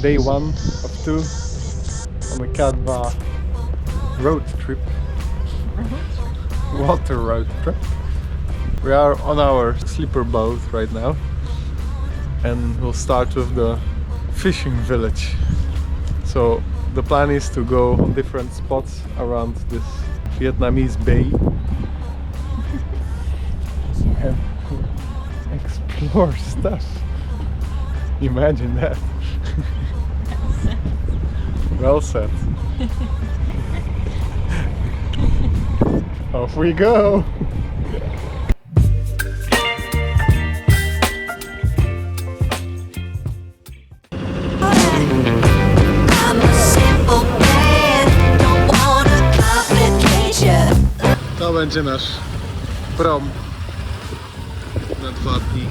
day 1 of 2 on a Kadva road trip. Water road trip. We are on our sleeper boat right now and we'll start with the fishing village. So the plan is to go on different spots around this Vietnamese bay and explore stuff. Imagine that. Well said. Off we go! To będzie nasz prom na 2 dni.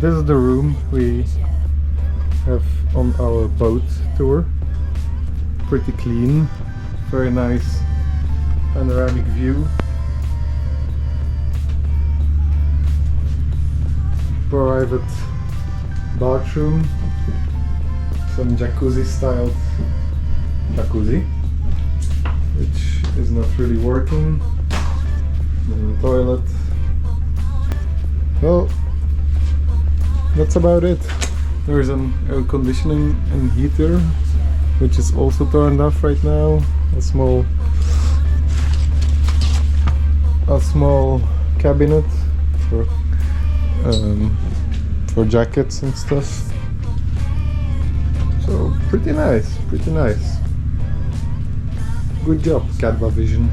This is the room we have on our boat tour. Pretty clean, very nice panoramic view. Private bathroom, some jacuzzi styled jacuzzi, which is not really working. And the toilet. Well, that's about it. There's an air conditioning and heater, which is also turned off right now. A small cabinet for jackets and stuff. So pretty nice, pretty nice. Good job, Kadva Vision.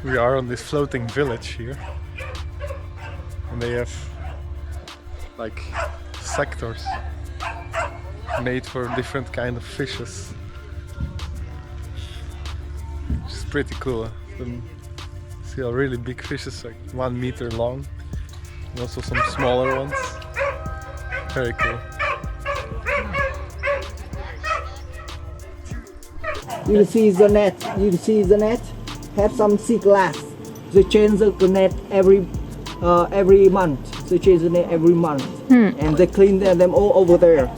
We are on this floating village here, and they have like sectors made for different kind of fishes, which is pretty cool. You see a really big fishes, like 1 meter long, and also some smaller ones. Very cool. You see the net. You see the net. Have some sea glass. They change the net every month. They change the net every month, and they clean them all over there.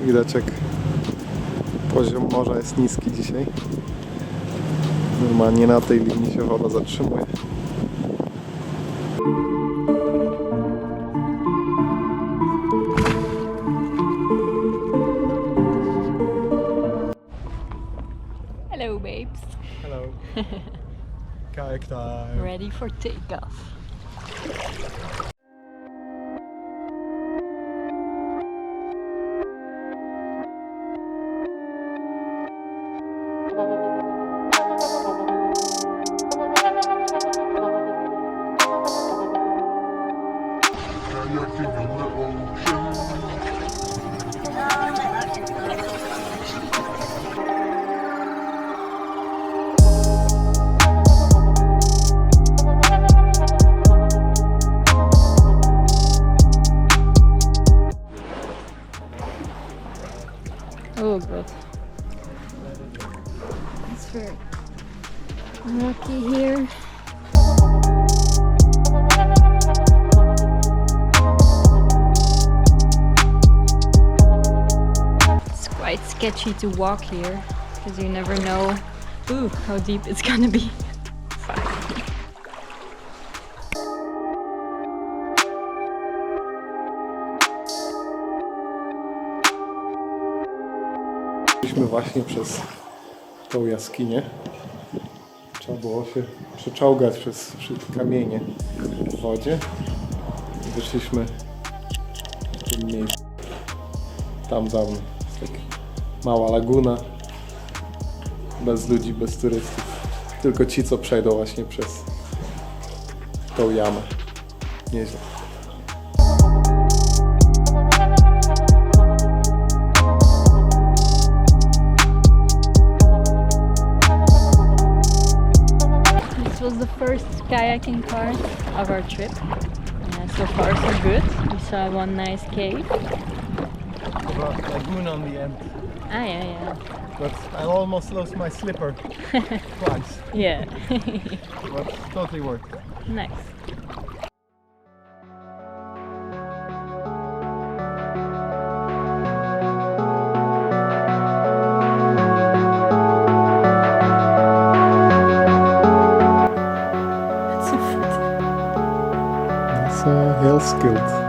Widać, jak poziom morza jest niski dzisiaj. Normalnie na tej linii się woda zatrzymuje. Hello, babes. Hello. Kayak time. Ready for takeoff. Rocky here. It's quite sketchy to walk here because you never know how deep it's gonna be. Byliśmy właśnie przez tą jaskinię. Trzeba było się przeczołgać przez kamienie w wodzie. I wyszliśmy w tym miejscu. Tam za mną jest taka mała laguna. Bez ludzi, bez turystów. Tylko ci, co przejdą właśnie przez tą jamę. Nieźle. This was the first kayaking part of our trip. So far so good. We saw one nice cave. Lagoon on the end. Ah yeah. But I almost lost my slipper twice. Yeah. But totally worth it. Nice. That's heel skilled.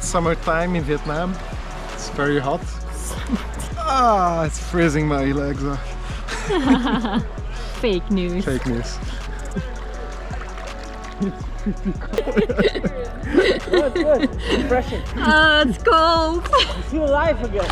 Summertime in Vietnam. It's very hot. It's freezing my legs off. Fake news. Fake news. Good. Refreshing. It's cold. You feel alive again.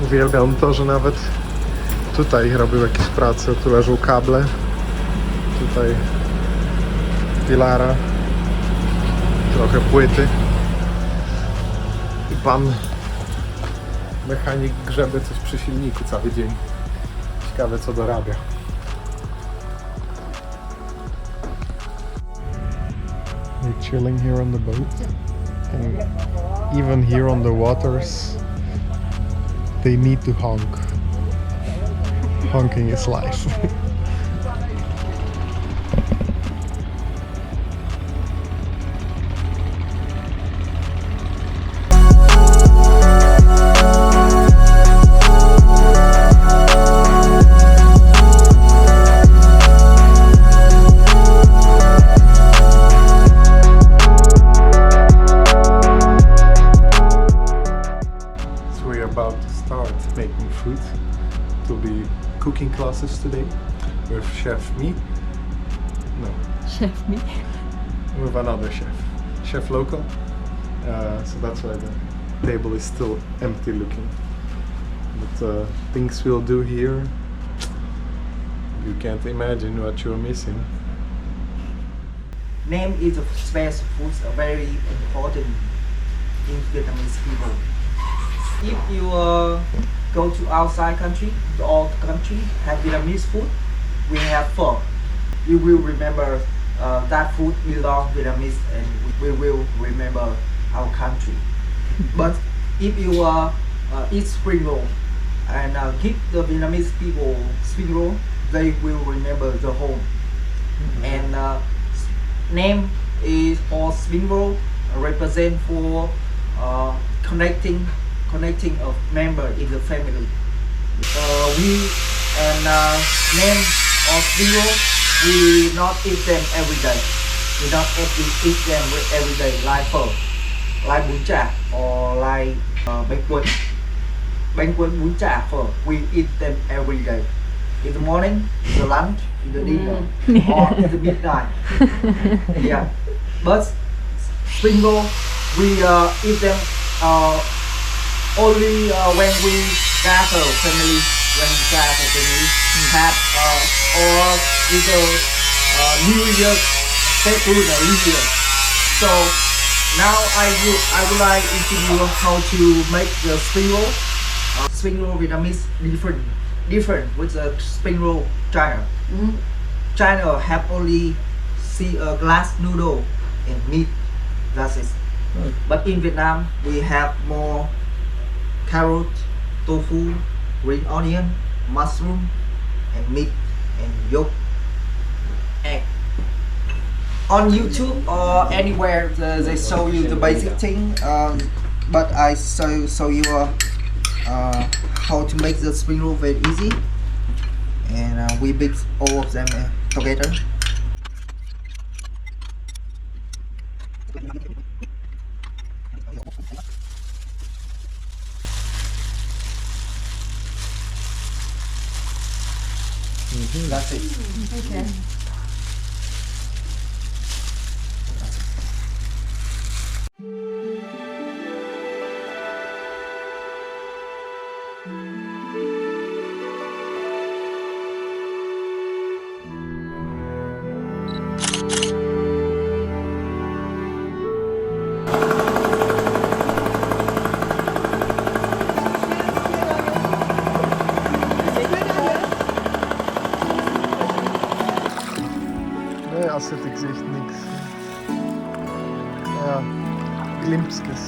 Uwielbiam to, że nawet tutaj robił jakieś prace, tu leżą kable, tutaj filara, trochę płyty i pan mechanik grzebie coś przy silniku cały dzień. Ciekawe co dorabia. They're chilling here on the boat and even here on the waters they need to honk. Honking is life. About to start making food. It will be cooking classes today with Chef Me. No, Chef me. with another chef. Chef local. So that's why the table is still empty looking. But things we'll do here, you can't imagine what you're missing. Name is a special food, very important in Vietnamese people. If you go to outside country, all country have Vietnamese food, we have pho. You will remember that food belong Vietnamese and we will remember our country. But if you eat spring roll and give the Vietnamese people spring roll, they will remember the home. And name is for spring roll represent for connecting a member in the family. We and name of spring roll, we not eat them every day. We not eat them every day like pho, like bún chả or like bánh cuốn. bánh cuốn bún chả phở. We eat them every day. In the morning, in the lunch, in the dinner, or in the midnight. Yeah. But spring roll, we eat them only when we gather family, have or either New Year, February, New Year. So now I would like to introduce how to make the spring roll. Spring roll Vietnamese different with the spring roll China. China have only see a glass noodle and meat. That's it. But in Vietnam we have more carrot, tofu, green onion, mushroom, and meat and yolk, egg. On YouTube or anywhere they show you the basic thing, but I show you how to make the spring roll very easy, and we mix all of them together. That's it. Okay. Nee, ascetic zegt niks. Ja, glimpsjes.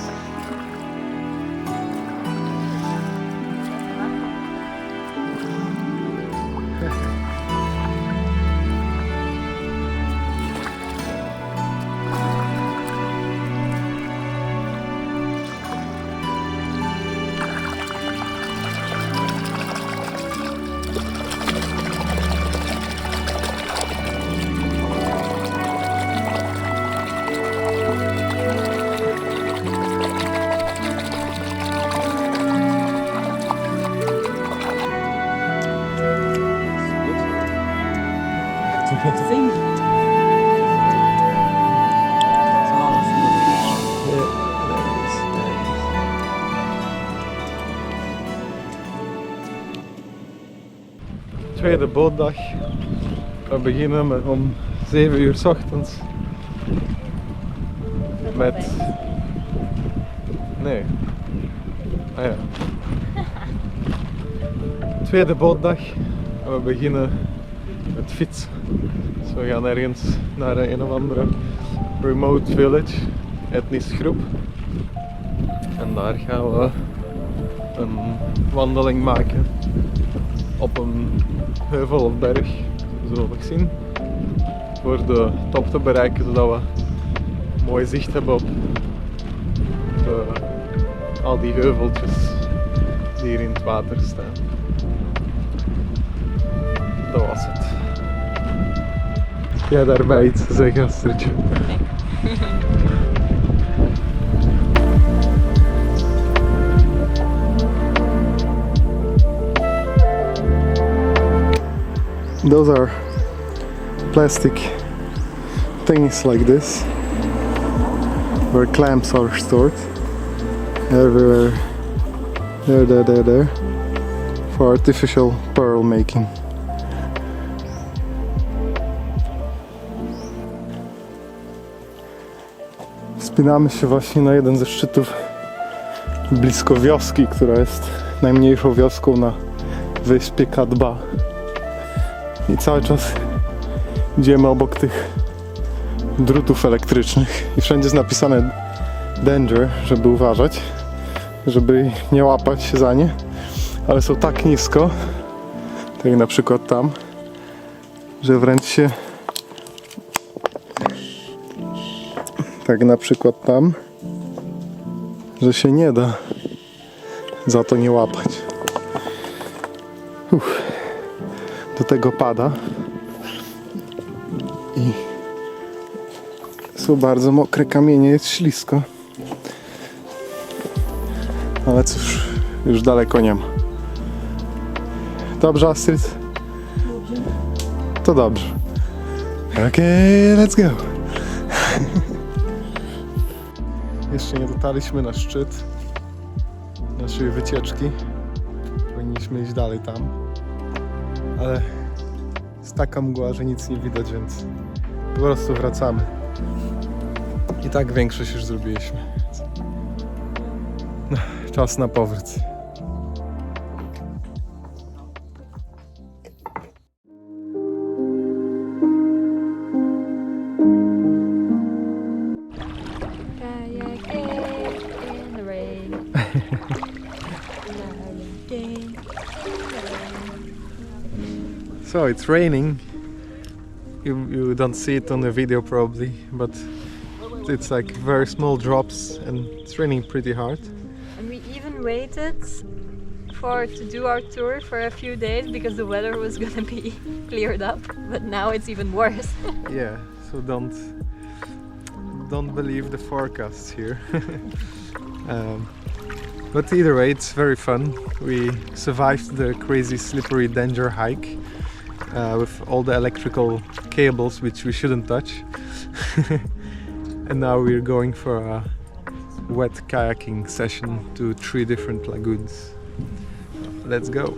Tweede bootdag. We beginnen om 7 uur 's ochtends. Met... Nee. Ah ja. Tweede bootdag. En we beginnen met fietsen. Dus we gaan ergens naar een of andere remote village, etnische groep. En daar gaan we een wandeling maken op een heuvel of berg, zullen we zien, voor de top te bereiken, zodat we mooi zicht hebben op al die heuveltjes die hier in het water staan. Dat was het. Jij daarbij iets te zeggen, Astridje? Those are plastic things like this, where clamps are stored everywhere, there, for artificial pearl making. Wspinamy się właśnie na jeden ze szczytów blisko wioski, która jest najmniejszą wioską na wyspie Kadba. I cały czas idziemy obok tych drutów elektrycznych i wszędzie jest napisane danger, żeby uważać, żeby nie łapać się za nie, ale są tak nisko, tak jak na przykład tam, że wręcz się, tak na przykład tam, że się nie da za to nie łapać. Do tego pada i są bardzo mokre kamienie, jest ślisko, ale cóż, już daleko nie ma. Dobrze, Astrid? To dobrze. Okej, let's go. Jeszcze nie dotarliśmy na szczyt naszej wycieczki. Powinniśmy iść dalej tam. Ale jest taka mgła, że nic nie widać, więc po prostu wracamy. I tak większość już zrobiliśmy. No, czas na powrót. So it's raining. You don't see it on the video probably, but it's like very small drops and it's raining pretty hard. And we even waited to do our tour for a few days because the weather was gonna be cleared up, but now it's even worse. Yeah, so don't believe the forecasts here. But either way, it's very fun. We survived the crazy slippery danger hike with all the electrical cables which we shouldn't touch. And now we're going for a wet kayaking session to 3 different lagoons. Let's go!